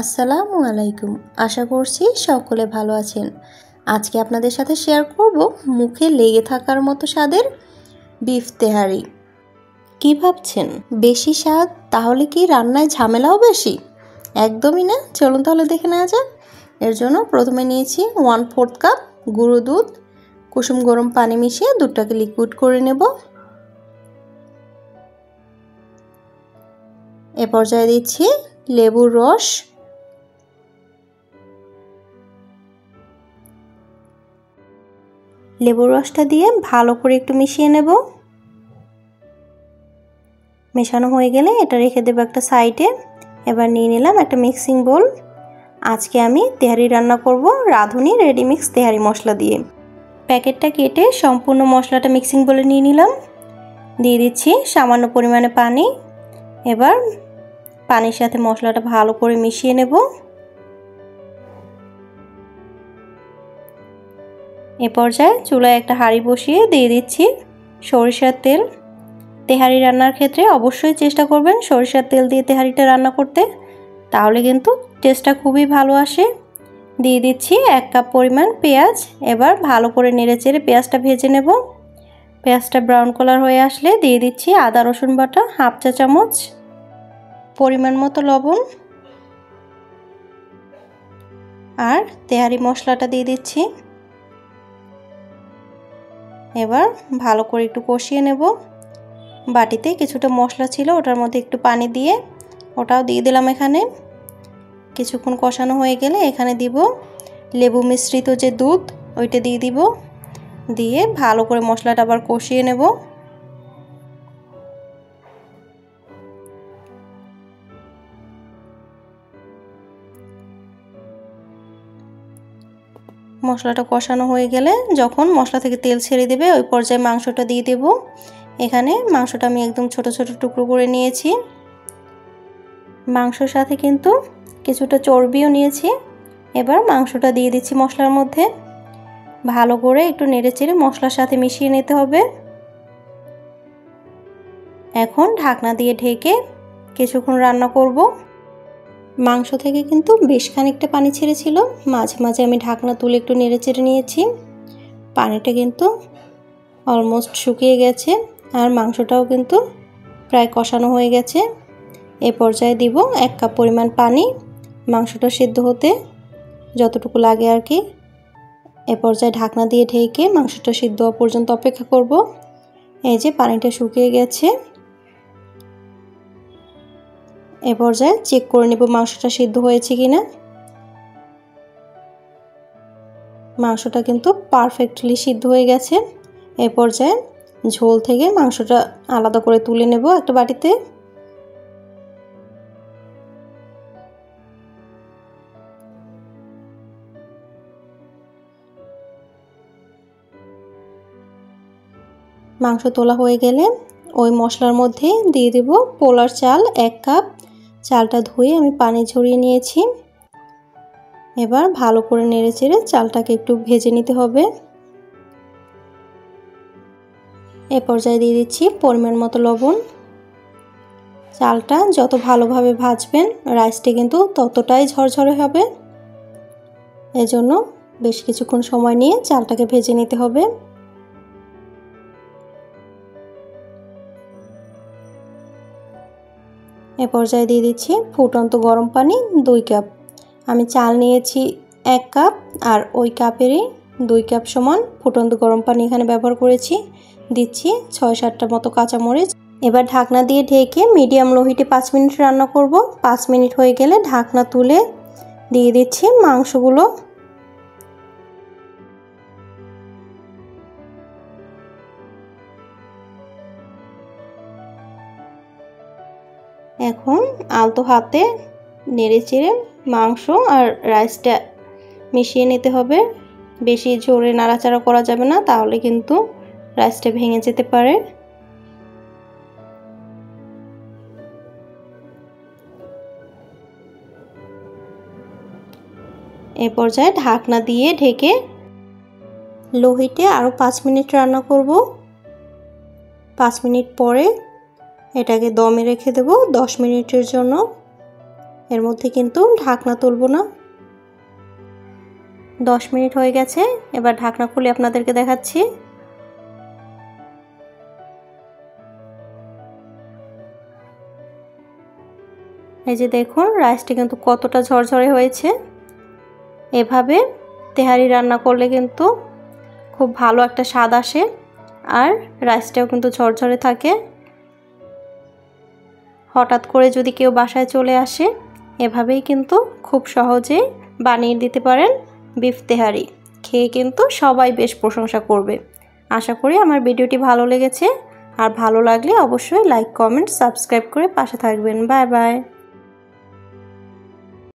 আসসালামু আলাইকুম। আশা করছি সকলে ভালো আছেন। আজকে আপনাদের সাথে শেয়ার করব মুখে লেগে থাকার মতো স্বাদের বিফ তেহারি। কি ভাবছেন, বেশি স্বাদ? তাহলে কি রান্নায় ঝামেলাও বেশি? একদমই না। চলুন তাহলে দেখে নেওয়া যাক। এর জন্য প্রথমে নিয়েছি 1/4 কাপ গুঁড়ো দুধ। কুসুম গরম পানি মিশিয়ে দুধটাকে লিকুইড করে নেব। এ পর্যায়ে দিচ্ছি লেবুর রস, লেবুর রসটা দিয়ে ভালো করে একটু মিশিয়ে নেব। মেশানো হয়ে গেলে এটা রেখে দেবো একটা সাইডে। এবার নিয়ে নিলাম একটা মিক্সিং বোল। আজকে আমি তেহারি রান্না করব রাঁধুনি রেডিমিক্স তেহারি মশলা দিয়ে। প্যাকেটটা কেটে সম্পূর্ণ মশলাটা মিক্সিং বোলে নিয়ে নিলাম। দিয়ে দিচ্ছি সামান্য পরিমাণে পানি। এবার পানির সাথে মশলাটা ভালো করে মিশিয়ে নেব। এ পর্যায়ে চুলায় একটা হাঁড়ি বসিয়ে দিয়ে দিচ্ছি সরিষার তেল। তেহারি রান্নার ক্ষেত্রে অবশ্যই চেষ্টা করবেন সরিষার তেল দিয়ে তেহারিটা রান্না করতে, তাহলে কিন্তু টেস্টটা খুবই ভালো আসে। দিয়ে দিচ্ছি 1 কাপ পরিমাণ পেঁয়াজ। এবার ভালো করে নেড়েচেড়ে পেঁয়াজটা ভেজে নেব। পেঁয়াজটা ব্রাউন কালার হয়ে আসলে দিয়ে দিচ্ছি আদা রসুন বাটা 1/2 চা চামচ, পরিমাণ মতো লবণ আর তেহারি মশলাটা দিয়ে দিচ্ছি। এবার ভালো করে একটু কষিয়ে নেব। বাটিতে কিছুটা মশলা ছিল, ওটার মধ্যে একটু পানি দিয়ে ওটাও দিয়ে দিলাম এখানে। কিছুক্ষণ কষানো হয়ে গেলে এখানে দিব লেবু মিশ্রিত যে দুধ, ওইটা দিয়ে দিব। দিয়ে ভালো করে মশলাটা আবার কষিয়ে নেব। মশলাটা কষানো হয়ে গেলে যখন মশলা থেকে তেল ছেড়ে দেবে ওই পর্যায়ে মাংসটা দিয়ে দেব। এখানে মাংসটা আমি একদম ছোট ছোট টুকরো করে নিয়েছি। মাংসর সাথে কিন্তু কিছুটা চর্বিও নিয়েছি। এবার মাংসটা দিয়ে দিচ্ছি মশলার মধ্যে। ভালো করে একটু নেড়েচেড়ে মশলার সাথে মিশিয়ে নিতে হবে। এখন ঢাকনা দিয়ে ঢেকে কিছুক্ষণ রান্না করব। মাংস থেকে কিন্তু বেশ খানিকটা পানি ছেড়েছিল, মাঝে মাঝে আমি ঢাকনা তুলে একটু নেড়েচেড়ে নিয়েছি। পানিটা কিন্তু অলমোস্ট শুকিয়ে গেছে আর মাংসটাও কিন্তু প্রায় কষানো হয়ে গেছে। এ পর্যায়ে দিব 1 কাপ পরিমাণ পানি, মাংসটা সিদ্ধ হতে যতটুকু লাগে আর কি। এ পর্যায়ে ঢাকনা দিয়ে ঢেকে মাংসটা সিদ্ধ হওয়া পর্যন্ত অপেক্ষা করব। এই যে পানিটা শুকিয়ে গেছে। এ পর্যায়ে চেক করে নেব মাংসটা সিদ্ধ হয়েছে কিনা। মাংসটা কিন্তু পারফেক্টলি সিদ্ধ হয়ে গেছে। এ পর্যায়ে ঝোল থেকে মাংসটা আলাদা করে তুলে নেব একটা বাটিতে। মাংস তোলা হয়ে গেলে ওই মশলার মধ্যে দিয়ে দেব পোলার চাল 1 কাপ। চালটা ধুয়ে আমি পানি ঝরিয়ে নিয়েছি। এবার ভালো করে নেড়েচেড়ে চালটাকে একটু ভেজে নিতে হবে। এ পর্যায়ে দিয়ে দিচ্ছি পরিমাণ মতো লবণ। চালটা যত ভালোভাবে ভাজবেন রাইসটা কিন্তু ততটাই ঝরঝরে হবে। এজন্য বেশ কিছুক্ষণ সময় নিয়ে চালটাকে ভেজে নিতে হবে। এ পর্যায়ে দিয়ে দিচ্ছি ফুটন্ত গরম পানি 2 কাপ। আমি চাল নিয়েছি 1 কাপ আর ওই কাপেরই 2 কাপ সমান ফুটন্ত গরম পানি এখানে ব্যবহার করেছি। দিচ্ছি 6-7টা মতো কাঁচামরিচ। এবার ঢাকনা দিয়ে ঢেকে মিডিয়াম লো হিটে 5 মিনিট রান্না করব। 5 মিনিট হয়ে গেলে ঢাকনা তুলে দিয়ে দিচ্ছি মাংসগুলো। এখন আলতো হাতে নেড়েচেড়ে মাংস আর রাইসটা মিশিয়ে নিতে হবে। বেশি জোরে নাড়াচাড়া করা যাবে না, তাহলে কিন্তু রাইসটা ভেঙে যেতে পারে। এ পর্যায়ে ঢাকনা দিয়ে ঢেকে লো হিটে আরও 5 মিনিট রান্না করব। 5 মিনিট পরে এটাকে দমে রেখে দেব 10 মিনিটের জন্য। এর মধ্যে কিন্তু ঢাকনা তুলব না। 10 মিনিট হয়ে গেছে, এবার ঢাকনা খুলে আপনাদেরকে দেখাচ্ছি। এই যে দেখুন রাইসটি কিন্তু কতটা ঝরঝরে হয়েছে। এভাবে তেহারি রান্না করলে কিন্তু খুব ভালো একটা স্বাদ আসে, আর রাইসটাও কিন্তু ঝরঝরে থাকে। হঠাৎ করে যদি কেউ বাসায় চলে আসে, এভাবেই কিন্তু খুব সহজেই বানিয়ে দিতে পারেন বিফ তেহারি। খেয়ে কিন্তু সবাই বেশ প্রশংসা করবে। আশা করি আমার ভিডিওটি ভালো লেগেছে, আর ভালো লাগলে অবশ্যই লাইক, কমেন্ট, সাবস্ক্রাইব করে পাশে থাকবেন। Bye bye.